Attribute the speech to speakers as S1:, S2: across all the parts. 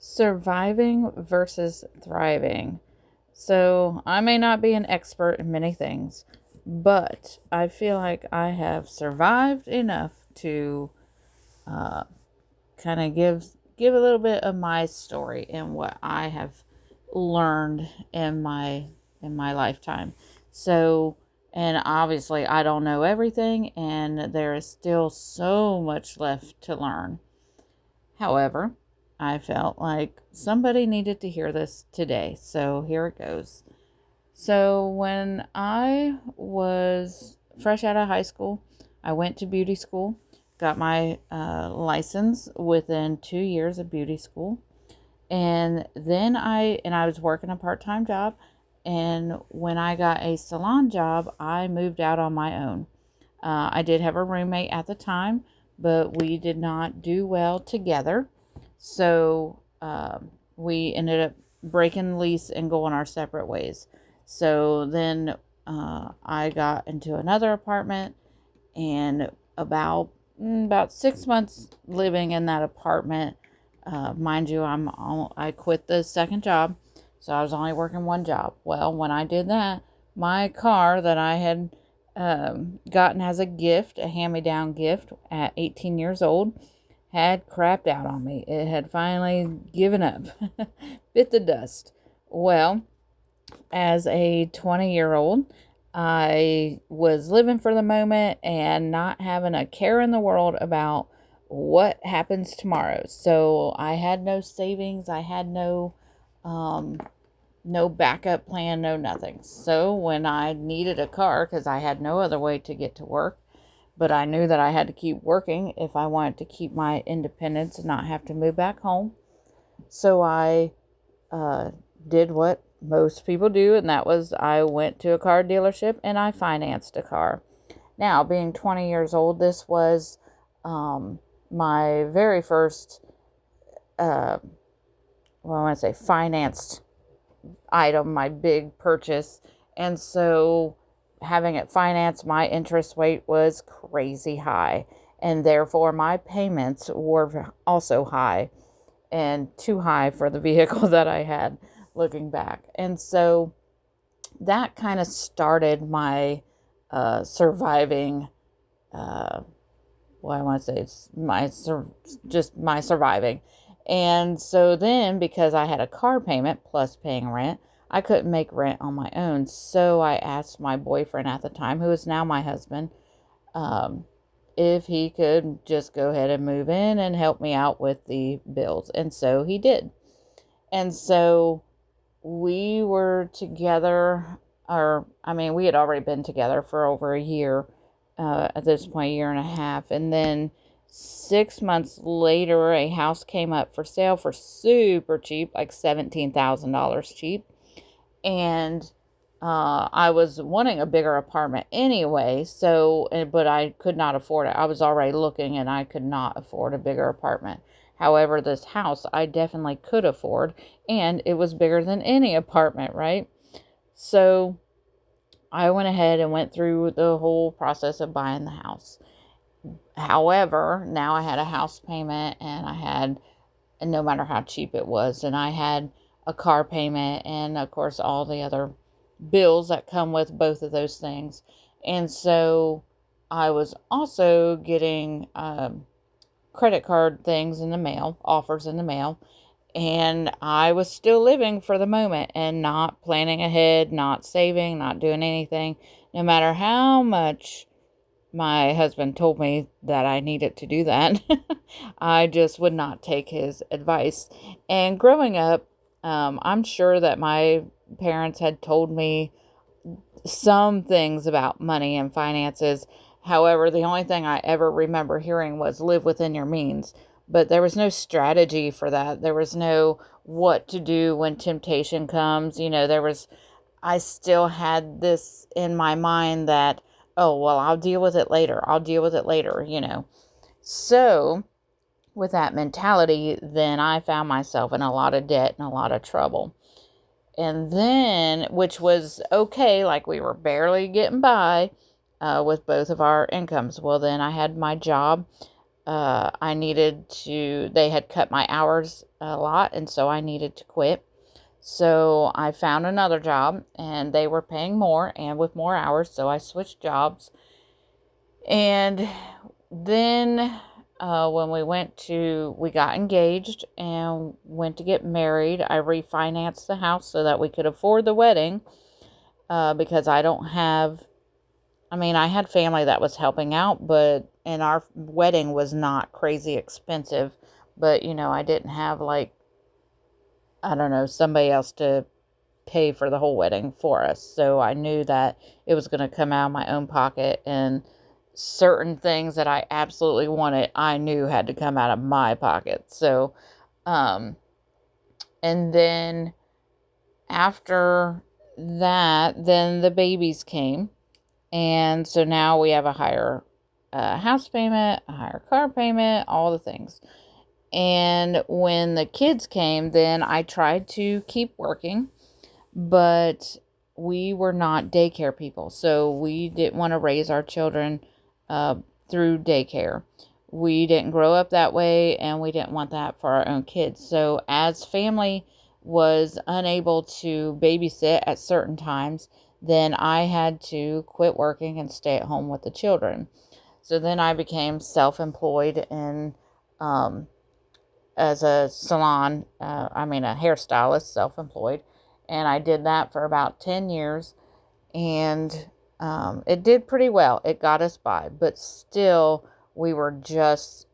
S1: Surviving versus thriving. So, I may not be an expert in many things, but I feel like I have survived enough to uh, kind of give a little bit of my story and what I have learned in my lifetime. So, and obviously I don't know everything and there is still so much left to learn. However, I felt like somebody needed to hear this today. So, here it goes. So, when I was fresh out of high school, I went to beauty school, got my license within 2 years of beauty school. And then I was working a part-time job. And when I got a salon job, I moved out on my own. I did have a roommate at the time, but we did not do well together. So we ended up breaking the lease and going our separate ways. So then I got into another apartment, and about 6 months living in that apartment. Mind you, I quit the second job, so I was only working one job. Well, when I did that, my car that I had gotten as a gift, a hand-me-down gift at 18 years old, had crapped out on me. It had finally given up, bit the dust. Well, as a 20-year-old, I was living for the moment and not having a care in the world about what happens tomorrow. So I had no savings. I had um, no backup plan, no nothing. So when I needed a car, because I had no other way to get to work, but I knew that I had to keep working if I wanted to keep my independence and not have to move back home. So I uh, did what most people do, and that was I went to a car dealership and I financed a car. Now, being 20 years old, this was um, my very first, uh, well, I want to say financed item, my big purchase. And so having it financed, my interest rate was crazy high. And therefore, my payments were also high and too high for the vehicle that I had looking back. And so that kind of started my surviving. Well, I want to say it's just my surviving. And so then, because I had a car payment plus paying rent, I couldn't make rent on my own. So I asked my boyfriend at the time, who is now my husband, um, if he could just go ahead and move in and help me out with the bills. And so he did. And so we were together, or I mean, we had already been together for over a year, at this point, a year and a half. And then 6 months later, a house came up for sale for super cheap, like $17,000 cheap. And I was wanting a bigger apartment anyway, but I could not afford it. I was already looking and I could not afford a bigger apartment. However, this house I definitely could afford, and it was bigger than any apartment, right? So I went ahead and went through the whole process of buying the house. However, now I had a house payment and no matter how cheap it was, and I had a car payment and, of course, all the other bills that come with both of those things. And so I was also getting credit card things in the mail, offers in the mail, and I was still living for the moment and not planning ahead, not saving, not doing anything, no matter how much my husband told me that I needed to do that. I just would not take his advice. And growing up, I'm sure that my parents had told me some things about money and finances. However, the only thing I ever remember hearing was live within your means. But there was no strategy for that. There was no what to do when temptation comes. I still had this in my mind that, oh, well, I'll deal with it later. I'll deal with it later. So, with that mentality, then I found myself in a lot of debt and a lot of trouble. And then, which was okay, like we were barely getting by with both of our incomes. Well, then I had my job they had cut my hours a lot, and so I needed to quit. So I found another job, and they were paying more and with more hours, so I switched jobs. And then when we got engaged and went to get married, I refinanced the house so that we could afford the wedding, because I had family that was helping out, and our wedding was not crazy expensive, but, I didn't have, like, I don't know, somebody else to pay for the whole wedding for us. So I knew that it was going to come out of my own pocket, and certain things that I absolutely wanted, I knew had to come out of my pocket. So, and then after that, then the babies came. And so now we have a higher house payment, a higher car payment, all the things. And when the kids came, then I tried to keep working, but we were not daycare people. So we didn't want to raise our children through daycare. We didn't grow up that way, and we didn't want that for our own kids. So as family was unable to babysit at certain times, then I had to quit working and stay at home with the children. So then I became self-employed as a a hairstylist, self-employed. And I did that for about 10 years. And it did pretty well. It got us by. But still, we were just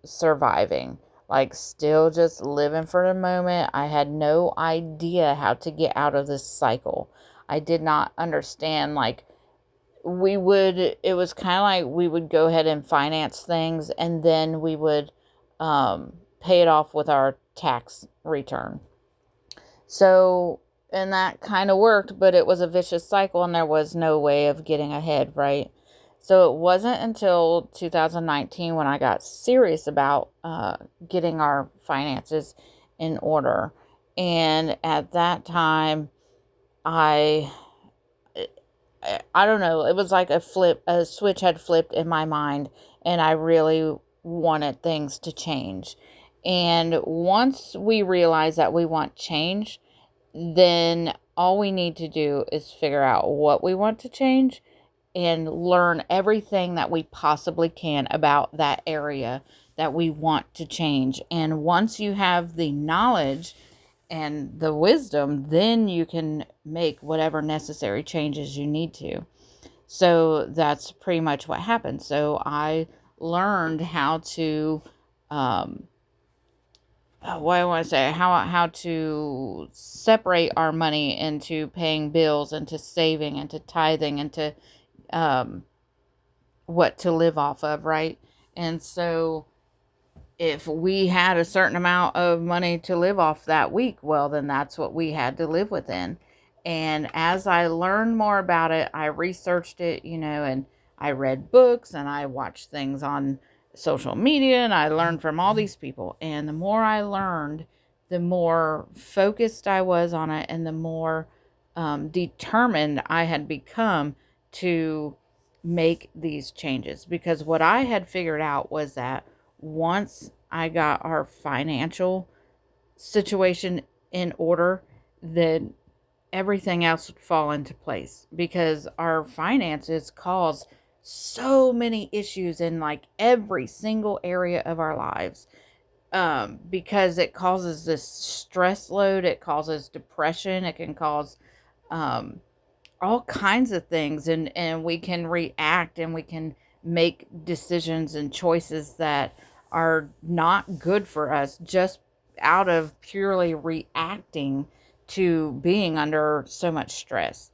S1: surviving. Like, still just living for the moment. I had no idea how to get out of this cycle. I did not understand, like, it was kind of like we would go ahead and finance things, and then we would pay it off with our tax return. So, and that kind of worked, but it was a vicious cycle, and there was no way of getting ahead, right? So it wasn't until 2019 when I got serious about getting our finances in order. And at that time, I don't know, it was like a switch had flipped in my mind, and I really wanted things to change. And once we realize that we want change, then all we need to do is figure out what we want to change and learn everything that we possibly can about that area that we want to change. And once you have the knowledge and the wisdom, then you can make whatever necessary changes you need to. So that's pretty much what happened. So I learned how to what I want to say, how to separate our money into paying bills, into saving, into tithing, into what to live off of, right? And so if we had a certain amount of money to live off that week, well, then that's what we had to live within. And as I learned more about it, I researched it, and I read books, and I watched things on social media, and I learned from all these people. And the more I learned, the more focused I was on it, and the more determined I had become to make these changes. Because what I had figured out was that once I got our financial situation in order, then everything else would fall into place, because our finances cause so many issues in, like, every single area of our lives, because it causes this stress load, it causes depression, it can cause all kinds of things, and we can react, and we can make decisions and choices that are not good for us, just out of purely reacting to being under so much stress.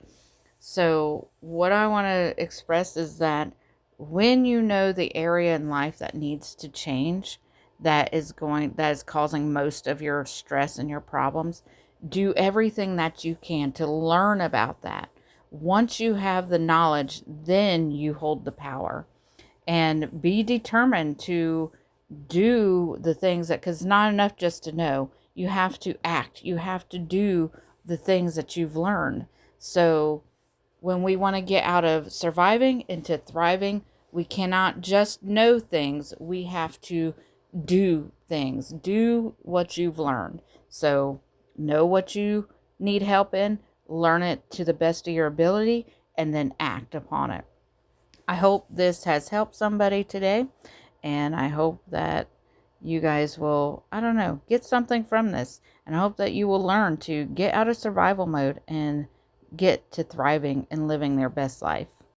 S1: So what I want to express is that when you know the area in life that needs to change, that is causing most of your stress and your problems, do everything that you can to learn about that. Once you have the knowledge, then you hold the power, and be determined to do the things because it's not enough just to know. You have to act. You have to do the things that you've learned. So when we want to get out of surviving into thriving, We cannot just know things. We have to do things. Do what you've learned. So know what you need help in, learn it to the best of your ability, and then act upon it. I hope this has helped somebody today, and I hope that you guys will, I don't know, get something from this. And I hope that you will learn to get out of survival mode and get to thriving and living their best life.